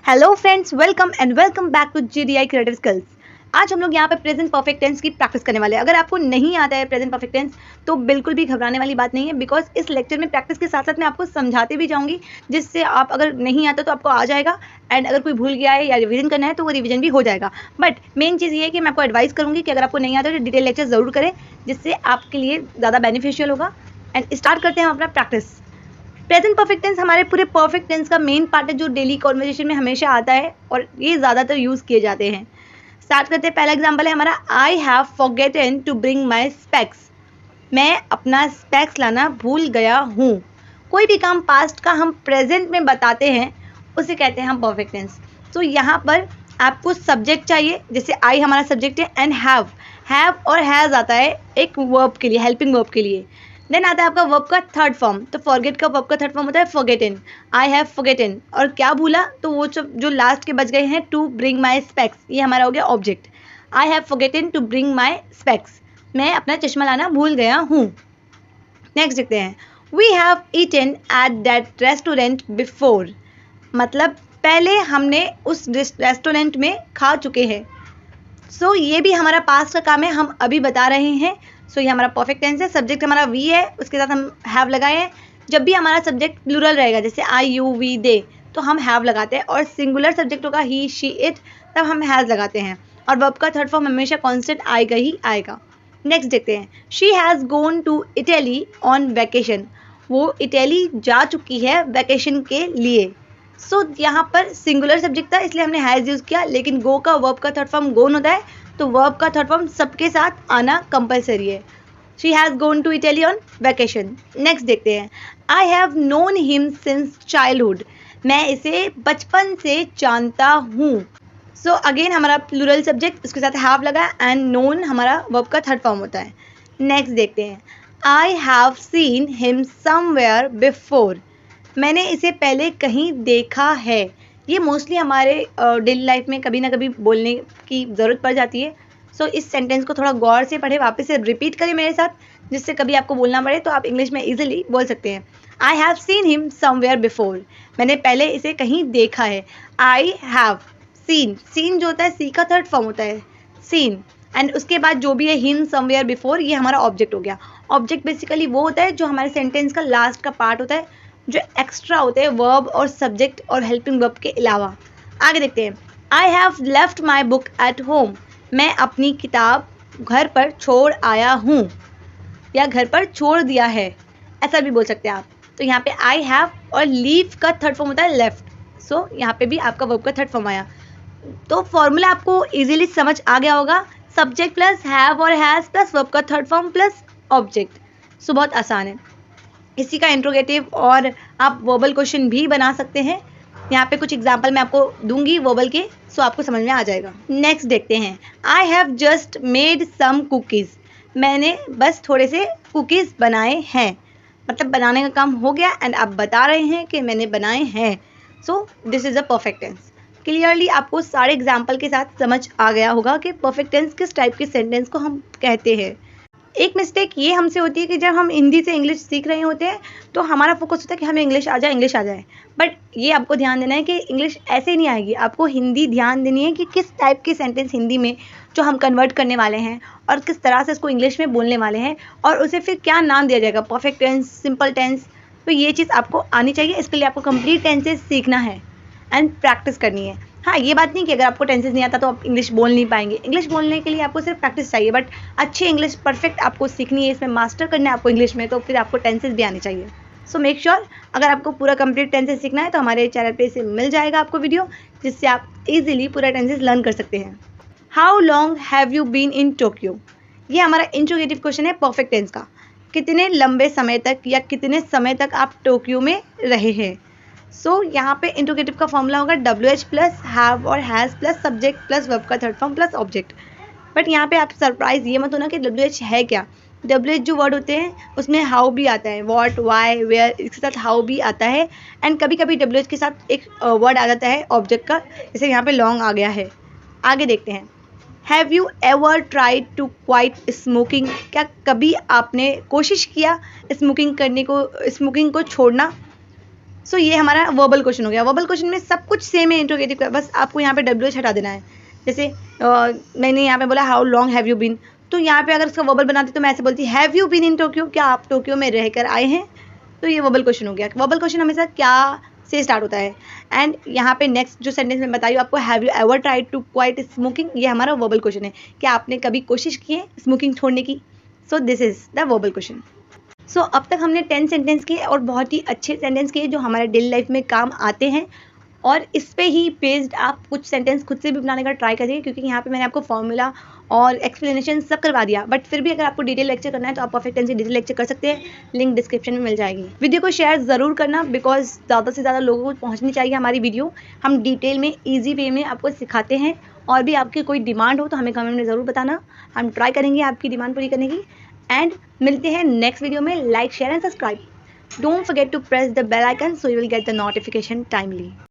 Hello friends, welcome back to GDI creative skills. आज हम लोग यहाँ पे प्रेजेंट परफेक्ट टेंस की प्रैक्टिस करने वाले हैं। अगर आपको नहीं आता है प्रेजेंट परफेक्ट टेंस तो बिल्कुल भी घबराने वाली बात नहीं है, बिकॉज इस लेक्चर में प्रैक्टिस के साथ साथ मैं आपको समझाते भी जाऊँगी, जिससे आप अगर नहीं आता तो आपको आ जाएगा, एंड अगर कोई भूल गया है या रिवीजन करना है तो वो रिवीजन भी हो जाएगा। बट मेन चीज़ ये है कि मैं आपको एडवाइस करूँगी कि अगर आपको नहीं आता तो डिटेल लेक्चर ज़रूर करें, जिससे आपके लिए ज़्यादा बेनिफिशियल होगा। एंड स्टार्ट करते हैं हम अपना प्रैक्टिस। प्रेजेंट परफेक्ट टेंस हमारे पूरे परफेक्ट टेंस का मेन पार्ट है, जो डेली कॉन्वर्जेशन में हमेशा आता है और ये ज़्यादातर यूज़ किए जाते हैं। स्टार्ट करते हैं। पहला एग्जांपल है हमारा, I have forgotten to bring my specs. मैं अपना स्पेक्स लाना भूल गया हूँ। कोई भी काम पास्ट का हम प्रेजेंट में बताते हैं उसे कहते हैं हम परफेक्ट टेंस। तो यहाँ पर आपको सब्जेक्ट चाहिए, जैसे आई हमारा सब्जेक्ट है, एंड हैव और हैज़ आता है एक वर्ब के लिए, हेल्पिंग वर्ब के लिए। देन आता है आपका वर्ब का थर्ड फॉर्म। तो फॉरगेट का वर्ब का थर्ड फॉर्म होता है फॉरगेटन। आई हैव फॉरगेटन, और क्या भूला, तो वो जो लास्ट के बच गए हैं, टू ब्रिंग माई स्पेक्स, ये हमारा हो गया object. I have forgotten to bring my specs, मैं अपना चश्मा लाना भूल गया हूँ। नेक्स्ट देखते हैं, we have eaten at that restaurant before. मतलब पहले हमने उस रेस्टोरेंट में खा चुके हैं। सो ये भी हमारा पास्ट का काम है, हम अभी बता रहे हैं। सो ये हमारा परफेक्ट टेंस है। सब्जेक्ट हमारा वी है, उसके साथ हम हैव लगाए हैं। जब भी हमारा सब्जेक्ट प्लूरल रहेगा, जैसे आई यू वी दे, तो हम हैव लगाते हैं, और सिंगुलर सब्जेक्ट होगा ही शी इट, तब हम हैज़ लगाते हैं। और वर्ब का थर्ड फॉर्म हमेशा कॉन्स्टेंट आएगा ही आएगा। नेक्स्ट देखते हैं, she has gone to Italy on vacation. वो इटली जा चुकी है वैकेशन के लिए। सो यहाँ पर सिंगुलर सब्जेक्ट था इसलिए हमने हैज़ यूज़ किया, लेकिन गो का वर्ब का थर्ड फॉर्म गोन होता है, तो वर्ब का थर्ड फॉर्म सबके साथ आना कंपलसरी है। She has gone to Italy on vacation. Next देखते हैं, I have known him since childhood. मैं इसे बचपन से जानता हूँ। सो अगेन हमारा प्लूरल सब्जेक्ट, उसके साथ हैव लगा, एंड नोन हमारा वर्ब का थर्ड फॉर्म होता है। नेक्स्ट देखते हैं, I have seen him somewhere before. मैंने इसे पहले कहीं देखा है। ये मोस्टली हमारे डेली लाइफ में कभी ना कभी बोलने की ज़रूरत पड़ जाती है। सो इस सेंटेंस को थोड़ा गौर से पढ़े, वापस से रिपीट करें मेरे साथ, जिससे कभी आपको बोलना पड़े तो आप इंग्लिश में ईजिली बोल सकते हैं। I have seen him somewhere before, मैंने पहले इसे कहीं देखा है। आई हैव सीन जो होता है, सी का थर्ड फॉर्म होता है सीन, एंड उसके बाद जो भी है हिम समवेयर बिफोर, ये हमारा ऑब्जेक्ट हो गया। ऑब्जेक्ट बेसिकली वो होता है जो हमारे सेंटेंस का लास्ट का पार्ट होता है, जो एक्स्ट्रा होते हैं वर्ब और सब्जेक्ट और हेल्पिंग वर्ब के अलावा। आगे देखते हैं, I have left my book at home. मैं अपनी किताब घर पर छोड़ आया हूँ, या घर पर छोड़ दिया है, ऐसा भी बोल सकते हैं आप। तो यहाँ पे आई हैव और लीव का थर्ड फॉर्म होता है लेफ्ट। सो यहाँ पे भी आपका वर्ब का थर्ड फॉर्म आया। तो फॉर्मूला आपको इजीली समझ आ गया होगा, सब्जेक्ट प्लस हैव और हैज़ प्लस वर्ब का थर्ड फॉर्म प्लस ऑब्जेक्ट। सो बहुत आसान है। इसी का इंट्रोगेटिव और आप वर्बल क्वेश्चन भी बना सकते हैं। यहाँ पे कुछ एग्जाम्पल मैं आपको दूंगी वर्बल के, सो आपको समझ में आ जाएगा। नेक्स्ट देखते हैं, I have just made some cookies. मैंने बस थोड़े से कुकीज़ बनाए हैं, मतलब बनाने का काम हो गया एंड आप बता रहे हैं कि मैंने बनाए हैं। So this is a perfect tense. Clearly आपको सारे एग्जाम्पल के साथ समझ आ गया होगा कि परफेक्ट टेंस किस टाइप के सेंटेंस को हम कहते हैं। एक मिस्टेक ये हमसे होती है कि जब हम हिंदी से इंग्लिश सीख रहे होते हैं तो हमारा फोकस होता है कि हमें इंग्लिश आ जाए। बट ये आपको ध्यान देना है कि इंग्लिश ऐसे ही नहीं आएगी, आपको हिंदी ध्यान देनी है कि किस टाइप के सेंटेंस हिंदी में जो हम कन्वर्ट करने वाले हैं और किस तरह से इसको इंग्लिश में बोलने वाले हैं, और उसे फिर क्या नाम दिया जाएगा, परफेक्ट टेंस, सिंपल टेंस। तो ये चीज़ आपको आनी चाहिए। इसके लिए आपको कंप्लीट टेंसेस सीखना है एंड प्रैक्टिस करनी है। हाँ, ये बात नहीं कि अगर आपको टेंसेस नहीं आता तो आप इंग्लिश बोल नहीं पाएंगे। इंग्लिश बोलने के लिए आपको सिर्फ प्रैक्टिस चाहिए, बट अच्छी इंग्लिश परफेक्ट आपको सीखनी है, इसमें मास्टर करना है आपको इंग्लिश में, तो फिर आपको टेंसेस भी आने चाहिए। सो मेक श्योर, अगर आपको पूरा कंप्लीट टेंसेस सीखना है तो हमारे चैनल पे से मिल जाएगा आपको वीडियो, जिससे आप इजीली पूरा टेंसेस लर्न कर सकते हैं। How long have you been in Tokyo. ये हमारा इंट्रोगेटिव क्वेश्चन है परफेक्ट टेंस का। कितने लंबे समय तक या कितने समय तक आप टोक्यो में रहे हैं। सो यहाँ पे इंट्रोगेटिव का फॉर्मूला होगा WH प्लस हैव और has plus subject plus verb का third form plus object. But यहाँ पे आप सरप्राइज ये मत होना कि WH है क्या। WH जो वर्ड होते हैं उसमें हाउ भी आता है, व्हाट, वाई, वेयर, इसके साथ हाउ भी आता है, एंड कभी कभी WH के साथ एक वर्ड आ जाता है ऑब्जेक्ट का, जैसे यहाँ पे लॉन्ग आ गया है। आगे देखते हैं, have you ever tried to quit smoking. क्या कभी आपने कोशिश किया स्मोकिंग को छोड़ना। सो ये हमारा वर्बल क्वेश्चन हो गया। वर्बल क्वेश्चन में सब कुछ सेम है इंट्रोगेटिव का, बस आपको यहाँ पे WH हटा देना है। जैसे मैंने यहाँ पे बोला how long have you been, तो यहाँ पे अगर इसका वर्बल बनाती तो मैं ऐसे बोलती have you been in Tokyo, क्या आप टोक्यो में रहकर आए हैं। तो ये वर्बल क्वेश्चन हो गया। वर्बल क्वेश्चन हमेशा क्या से स्टार्ट होता है। एंड यहाँ पे नेक्स्ट जो सेंटेंस मैं बताई आपको, have you ever tried to quit smoking, ये हमारा वर्बल क्वेश्चन है। क्या आपने कभी कोशिश की है स्मोकिंग छोड़ने की। So this is the verbal question. So अब तक हमने 10 सेंटेंस किए और बहुत ही अच्छे सेंटेंस किए जो हमारे डेली लाइफ में काम आते हैं, और इस पे ही बेस्ड आप कुछ सेंटेंस खुद से भी बनाने का ट्राई करिए, क्योंकि यहाँ पे मैंने आपको फॉर्मूला और एक्सप्लेनेशन सब करवा दिया। बट फिर भी अगर आपको डिटेल लेक्चर करना है तो आप परफेक्ट टेंस की डिटेल लेक्चर कर सकते हैं, लिंक डिस्क्रिप्शन में मिल जाएगी। वीडियो को शेयर ज़रूर करना, बिकॉज ज़्यादा से ज़्यादा लोगों को पहुँचनी चाहिए हमारी वीडियो। हम डिटेल में ईजी वे में आपको सिखाते हैं, और भी आपकी कोई डिमांड हो तो हमें कमेंट में ज़रूर बताना, हम ट्राई करेंगे आपकी डिमांड पूरी करने की। एंड मिलते हैं नेक्स्ट वीडियो में। Like, share and subscribe. Don't forget to press the bell icon so you will get the notification timely.